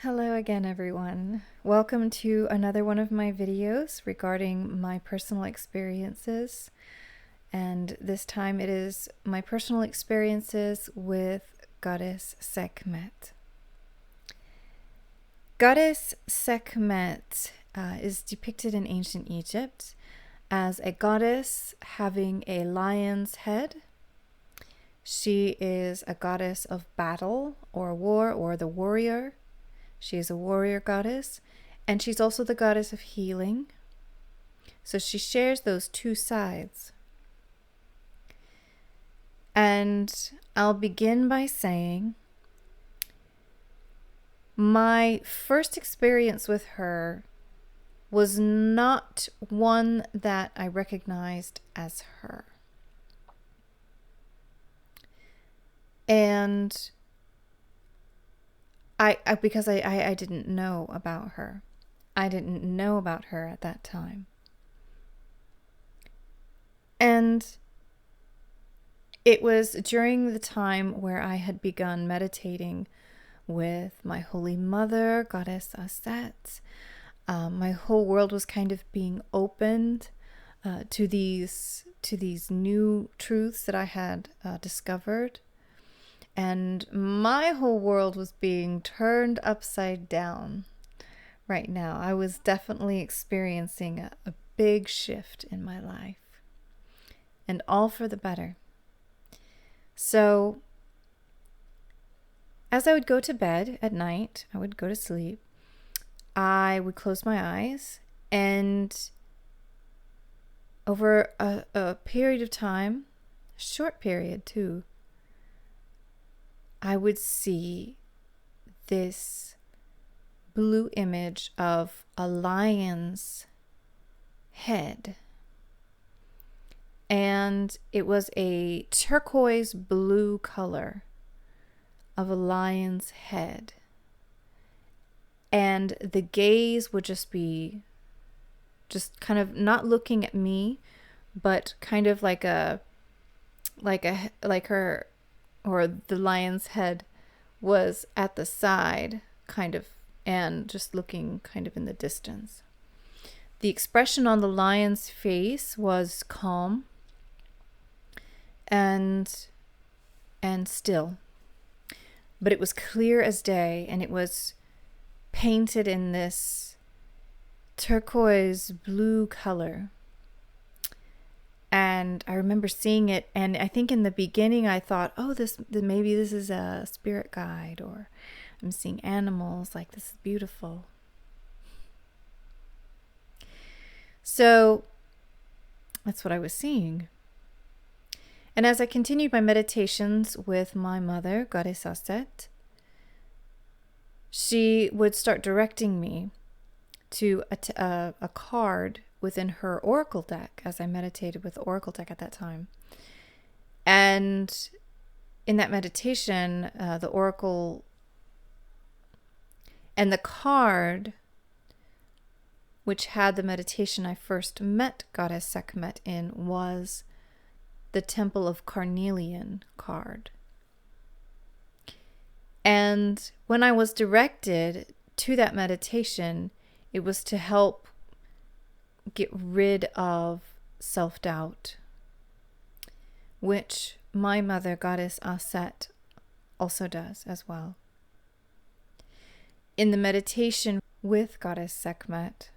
Hello again, everyone. Welcome to another one of my videos regarding my personal experiences. And this time it is my personal experiences with Goddess Sekhmet. Goddess Sekhmet is depicted in ancient Egypt as a goddess having a lion's head. She is a goddess of battle or war or the warrior. She is a warrior goddess, and she's also the goddess of healing. So she shares those two sides. And I'll begin by saying my first experience with her was not one that I recognized as her. And because I didn't know about her. I didn't know about her at that time. And it was during the time where I had begun meditating with my Holy Mother, Goddess Aset. My whole world was kind of being opened to these new truths that I had discovered. And my whole world was being turned upside down right now. I was definitely experiencing a big shift in my life, and all for the better. So, as I would go to bed at night, I would go to sleep, I would close my eyes, and over a period of time, a short period too, I would see this blue image of a lion's head. And it was a turquoise blue color of a lion's head. And the gaze would just be kind of not looking at me, but kind of like her, or the lion's head was at the side, kind of, and just looking kind of in the distance. The expression on the lion's face was calm and still, but it was clear as day, and it was painted in this turquoise blue color. And I remember seeing it, and I think in the beginning I thought, oh, maybe this is a spirit guide, or I'm seeing animals, like this is beautiful. So that's what I was seeing. And as I continued my meditations with my mother, Goddess Aset, she would start directing me to a card within her oracle deck, as I meditated with the oracle deck at that time. And in that meditation, the oracle and the card, which had the meditation I first met Goddess Sekhmet in, was the Temple of Carnelian card. And when I was directed to that meditation, it was to help get rid of self-doubt, which my mother, Goddess Aset, also does as well. In the meditation with Goddess Sekhmet,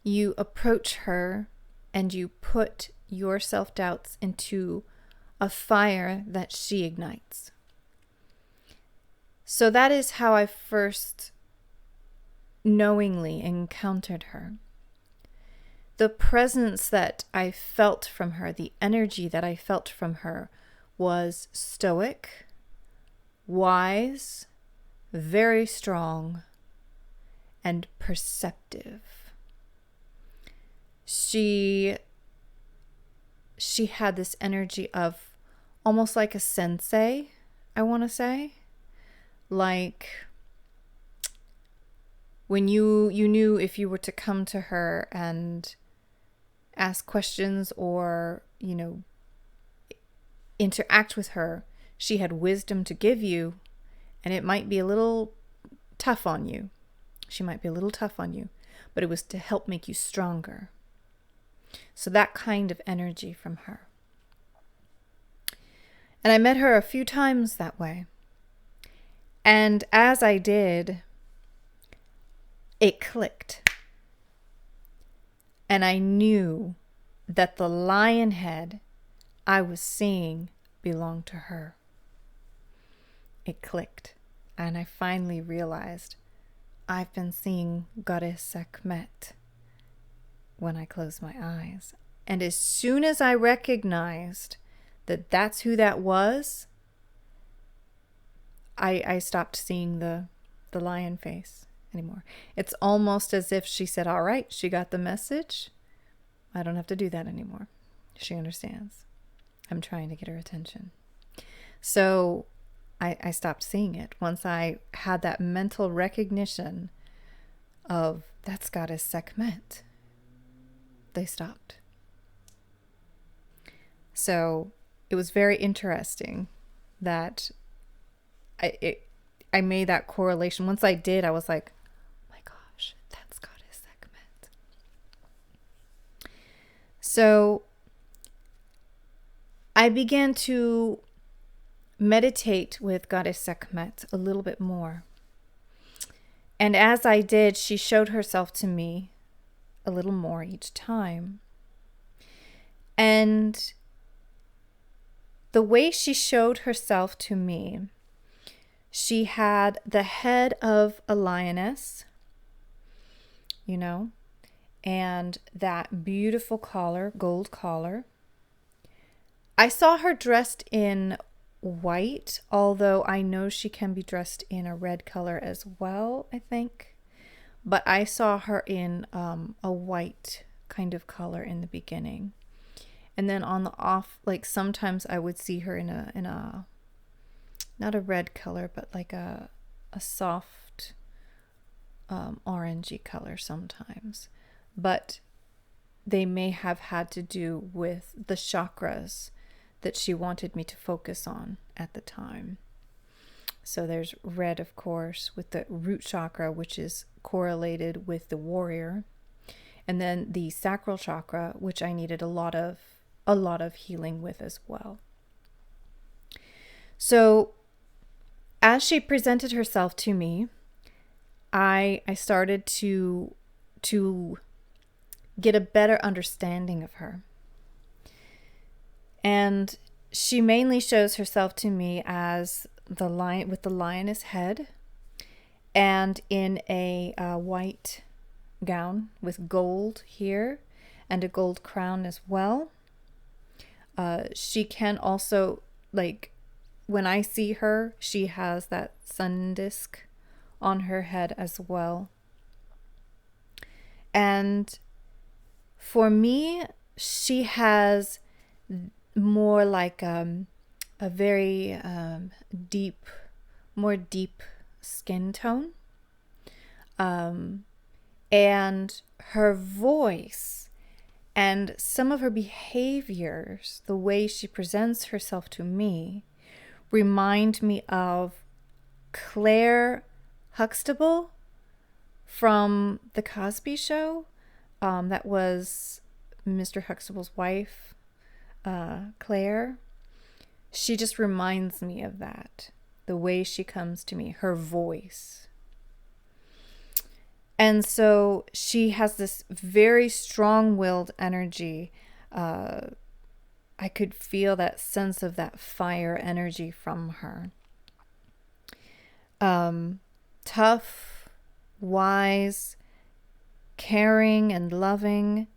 you approach her and you put your self-doubts into a fire that she ignites. So that is how I first knowingly encountered her. The presence that I felt from her, the energy that I felt from her, was stoic, wise, very strong, and perceptive. She had this energy of almost like a sensei, I want to say. Like when you knew if you were to come to her and ask questions or, interact with her, she had wisdom to give you, and it might be a little tough on you. She might be a little tough on you, but it was to help make you stronger. So that kind of energy from her. And I met her a few times that way. And as I did, it clicked. And I knew that the lion head I was seeing belonged to her. It clicked. And I finally realized I've been seeing Goddess Sekhmet when I closed my eyes. And as soon as I recognized that that's who that was, I stopped seeing the lion face anymore. It's almost as if she said, all right, she got the message. I don't have to do that anymore. She understands. I'm trying to get her attention. So I stopped seeing it. Once I had that mental recognition of that's Goddess Sekhmet, they stopped. So it was very interesting that I made that correlation. Once I did, I was like, oh my gosh, that's Goddess Sekhmet. So I began to meditate with Goddess Sekhmet a little bit more. And as I did, she showed herself to me a little more each time. And the way she showed herself to me, she had the head of a lioness, you know, and that beautiful collar, gold collar. I saw her dressed in white, although I know she can be dressed in a red color as well, I think. But I saw her in a white kind of color in the beginning. And then on the off, like sometimes I would see her in a not a red color, but like a soft orangey color sometimes. But they may have had to do with the chakras that she wanted me to focus on at the time. So there's red, of course, with the root chakra, which is correlated with the warrior. And then the sacral chakra, which I needed a lot of healing with as well. So as she presented herself to me, I started to get a better understanding of her. And she mainly shows herself to me as the lion with the lioness head and in a white gown with gold here and a gold crown as well. She can also, like, when I see her, she has that sun disk on her head as well. And for me, she has more like a very deep skin tone. And her voice and some of her behaviors, the way she presents herself to me, remind me of Claire Huxtable from The Cosby Show. That was Mr. Huxtable's wife, Claire. She just reminds me of that, the way she comes to me, her voice. And so she has this very strong-willed energy. I could feel that sense of that fire energy from her. Tough, wise, caring, and loving.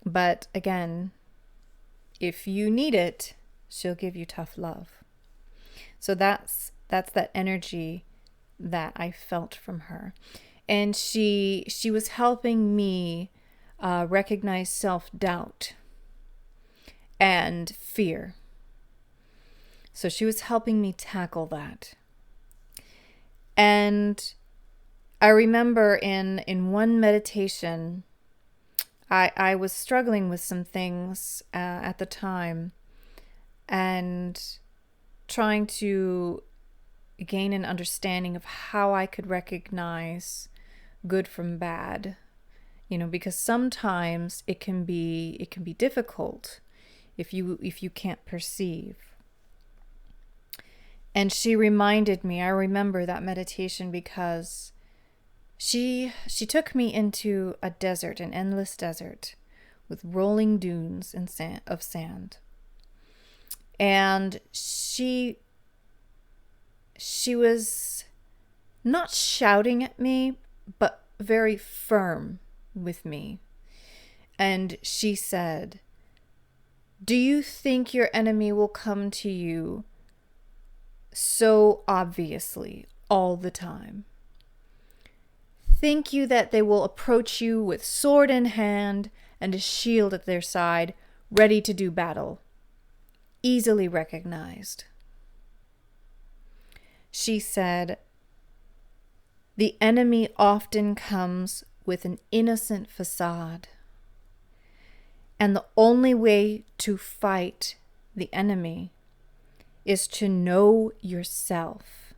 But again, if you need it, she'll give you tough love. So that's that energy that I felt from her. And she was helping me recognize self-doubt and fear. So she was helping me tackle that. And I remember in one meditation, I was struggling with some things at the time. And trying to gain an understanding of how I could recognize good from bad, because sometimes it can be difficult if you can't perceive. And she reminded me, I remember that meditation because she took me into a desert, an endless desert with rolling dunes of sand. And she was not shouting at me, but very firm with me. And she said, "Do you think your enemy will come to you so obviously all the time? Think you that they will approach you with sword in hand and a shield at their side, ready to do battle, easily recognized?" She said, "The enemy often comes with an innocent facade. And the only way to fight the enemy is to know yourself,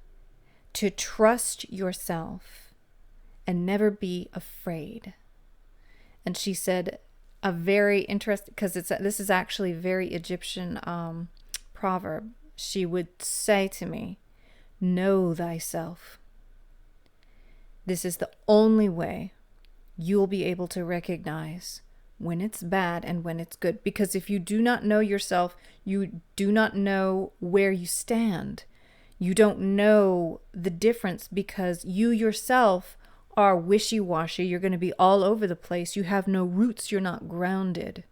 to trust yourself, and never be afraid." And she said a very interesting, because this is actually a very Egyptian proverb. She would say to me, "Know thyself." This is the only way you'll be able to recognize when it's bad and when it's good. Because if you do not know yourself, you do not know where you stand. You don't know the difference because you yourself are wishy-washy. You're going to be all over the place. You have no roots. You're not grounded.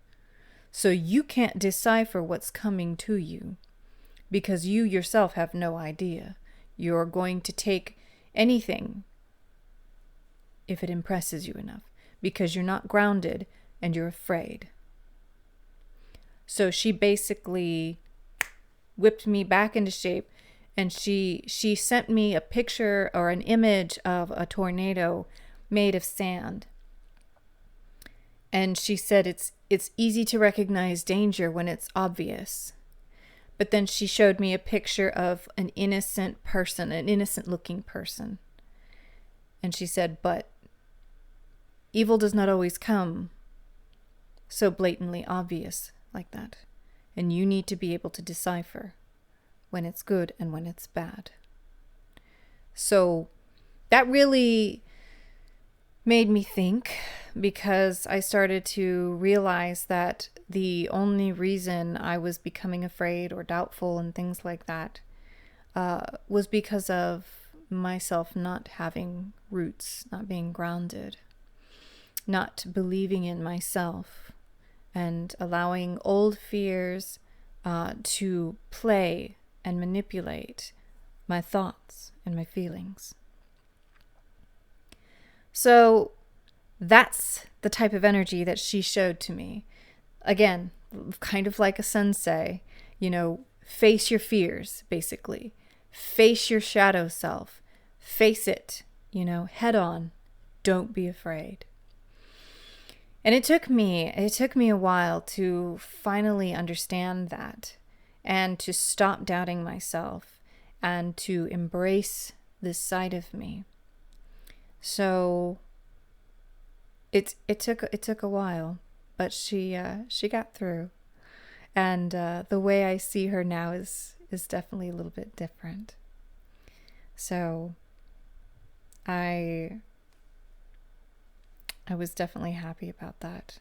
So you can't decipher what's coming to you because you yourself have no idea. You're going to take anything if it impresses you enough because you're not grounded and you're afraid. So she basically whipped me back into shape, and she sent me a picture or an image of a tornado made of sand. And she said it's easy to recognize danger when it's obvious. But then she showed me a picture of an innocent person, an innocent looking person. And she said, but evil does not always come so blatantly obvious like that. And you need to be able to decipher when it's good and when it's bad. So that really made me think, because I started to realize that the only reason I was becoming afraid or doubtful and things like that was because of myself not having roots, not being grounded, not believing in myself, and allowing old fears to play and manipulate my thoughts and my feelings. So that's the type of energy that she showed to me. Again, kind of like a sensei, face your fears, basically. Face your shadow self. Face it, head on. Don't be afraid. And it took me a while to finally understand that, and to stop doubting myself and to embrace this side of me. So it took a while, but she got through, and the way I see her now is definitely a little bit different. So I was definitely happy about that.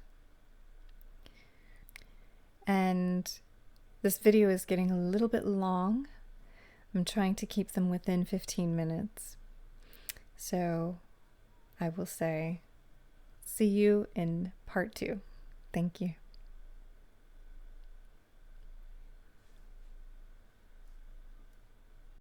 And this video is getting a little bit long. I'm trying to keep them within 15 minutes. So I will say, see you in part 2. Thank you.